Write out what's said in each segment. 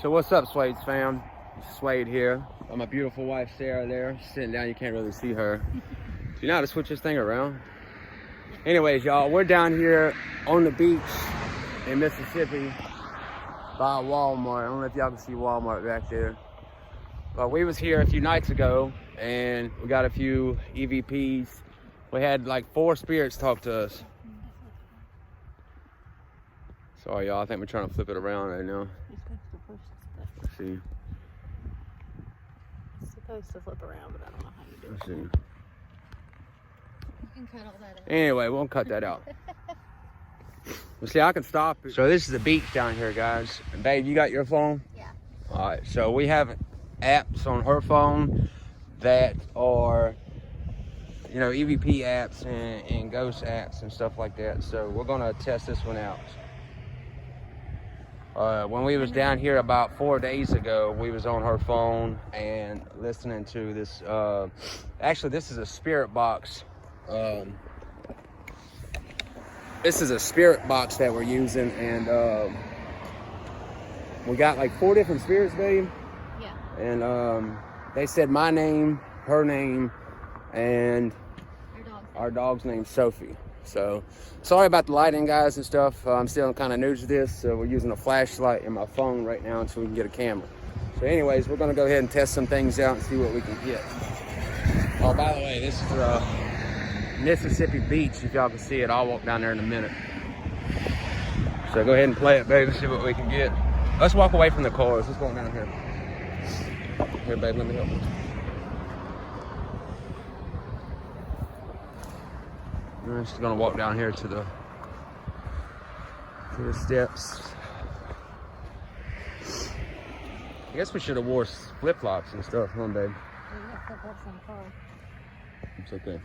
So what's up, Suede's fam? Suede here. Got my beautiful wife Sarah there. She's sitting down, you can't really see her. Do you know how to switch this thing around? Anyways, y'all, we're down here on the beach in Mississippi by Walmart. I don't know if y'all can see Walmart back there. But we was here a few nights ago and we got a few EVPs. We had like 4 spirits talk to us. Sorry, y'all, I think we're trying to flip it around right now. Let's see. It's supposed to flip around, but I don't know how you do it. Let's see. You can cut all that out. Anyway, we'll cut that out. Well, see, I can stop it. So this is the beach down here, guys. And babe, you got your phone? Yeah. All right, so we have apps on her phone that are, you know, EVP apps and ghost apps and stuff like that. So we're gonna test this one out. When we was down here about 4 days ago, we was on her phone and listening to this. Actually, this is a spirit box. This is a spirit box that we're using, and we got like 4 different spirits, babe. Yeah. And they said my name, her name, and our dog's name, Sophie. So sorry about the lighting, guys, and stuff. I'm still kind of new to this, so we're using a flashlight in my phone right now until we can get a camera. So anyways, we're gonna go ahead and test some things out and see what we can get. Oh, by the way, this is Mississippi Beach. If y'all can see it, I'll walk down there in a minute. So go ahead and play it, baby, see what we can get. Let's walk away from the cars. Let's go down here. Here, babe, let me help you. I'm just gonna walk down here to the steps. I guess we should have wore flip-flops and stuff, huh, babe? It's okay.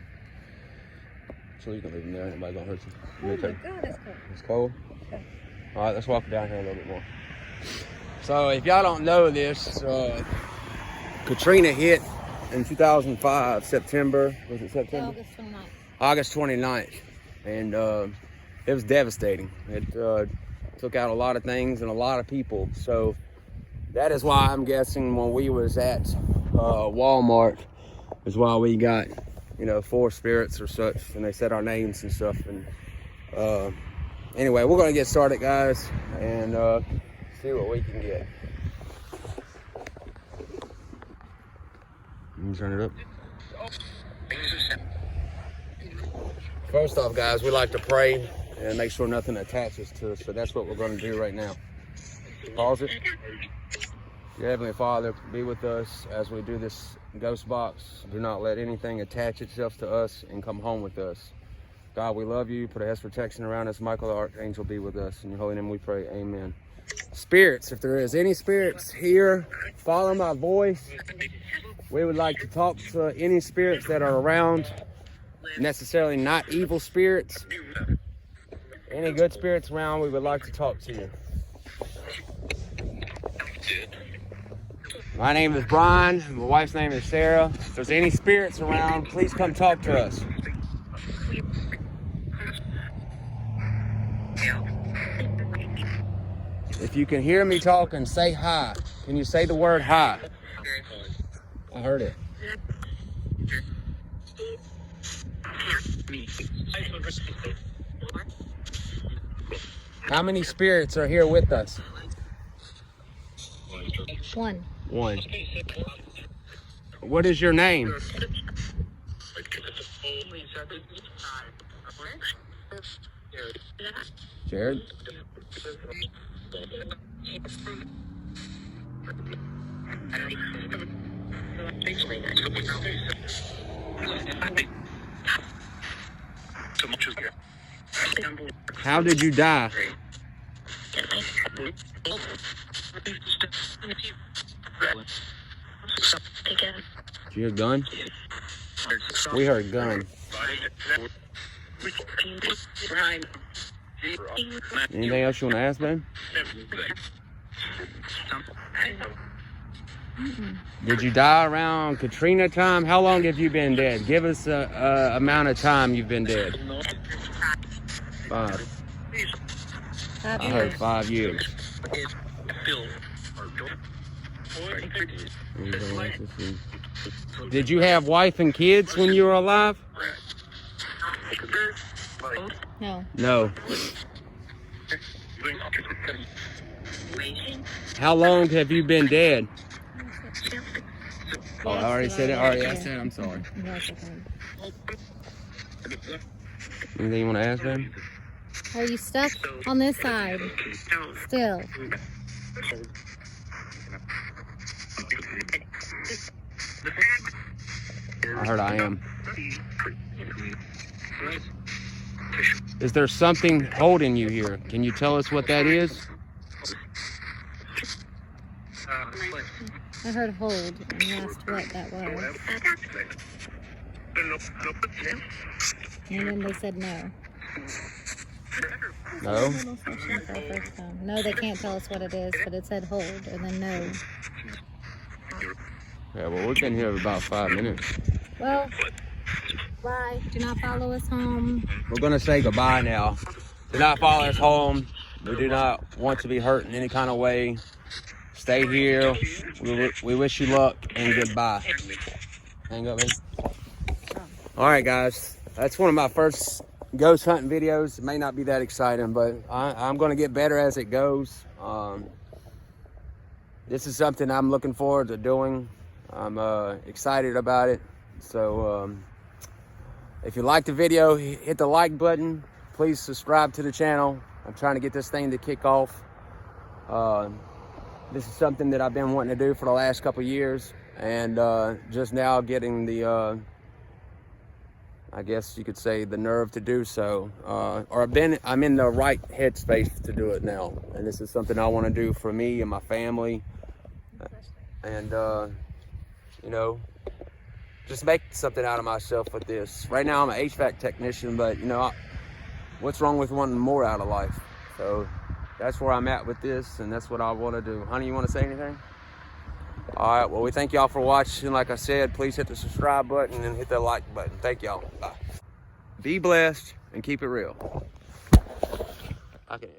So you can leave them there. Anybody gonna hurt you? Oh my God, it's cold. It's cold? Okay. All right, let's walk down here a little bit more. So if y'all don't know this, Katrina hit in 2005, September. Was it September? August 29th. August 29th, and it was devastating. It took out a lot of things and a lot of people. So that is why I'm guessing when we was at Walmart is why we got, you know, 4 spirits or such, and they said our names and stuff. And anyway, we're gonna get started, guys, and see what we can get. Let me turn it up. First off, guys, we like to pray and make sure nothing attaches to us. So that's what we're going to do right now. Pause it. Dear Heavenly Father, be with us as we do this ghost box. Do not let anything attach itself to us and come home with us. God, we love you. Put a hedge of protection around us. Michael the Archangel be with us. In your holy name we pray. Amen. Spirits, if there is any spirits here, follow my voice. We would like to talk to any spirits that are around. Necessarily not evil spirits. Any good spirits around, we would like to talk to you. My name is Brian. My wife's name is Sarah. If there's any spirits around, please come talk to us. If you can hear me talking, say hi. Can you say the word hi? I heard it. How many spirits are here with us? 1. 1. What is your name? Jared? How did you die? Did you hear a gun? We heard gun. Anything else you want to ask, man? Did you die around Katrina time? How long have you been dead? Give us a amount of time you've been dead. 5. I heard 5 years. Did you have wife and kids when you were alive? No. No. How long have you been dead? Oh, I already said it. Already asked that. I'm sorry. Anything you want to ask them? Are you stuck on this side? Still. I heard I am. Is there something holding you here? Can you tell us what that is? I heard hold and you asked what that was. And then they said no. No? No, they can't tell us what it is, but it said hold and then no. Yeah, well, we've been here about 5 minutes. Well, bye. Do not follow us home. We're going to say goodbye now. Do not follow us home. We do not want to be hurt in any kind of way. Stay here. We wish you luck and goodbye. Hang up, man. All right, guys. That's one of my first ghost hunting videos. It may not be that exciting, but I'm going to get better as it goes. This is something I'm looking forward to doing. I'm excited about it. So if you like the video, hit the like button. Please subscribe to the channel. I'm trying to get this thing to kick off. This is something that I've been wanting to do for the last couple years, and just now getting the I guess you could say the nerve to do so, or I'm in the right headspace to do it now, and this is something I want to do for me and my family, and you know, just make something out of myself with this. Right now I'm an HVAC technician, but you know, what's wrong with wanting more out of life? So that's where I'm at with this, and that's what I want to do. Honey, you want to say anything? All right, well, we thank y'all for watching. Like I said, please hit the subscribe button and hit the like button. Thank y'all. Bye. Be blessed and keep it real. Okay.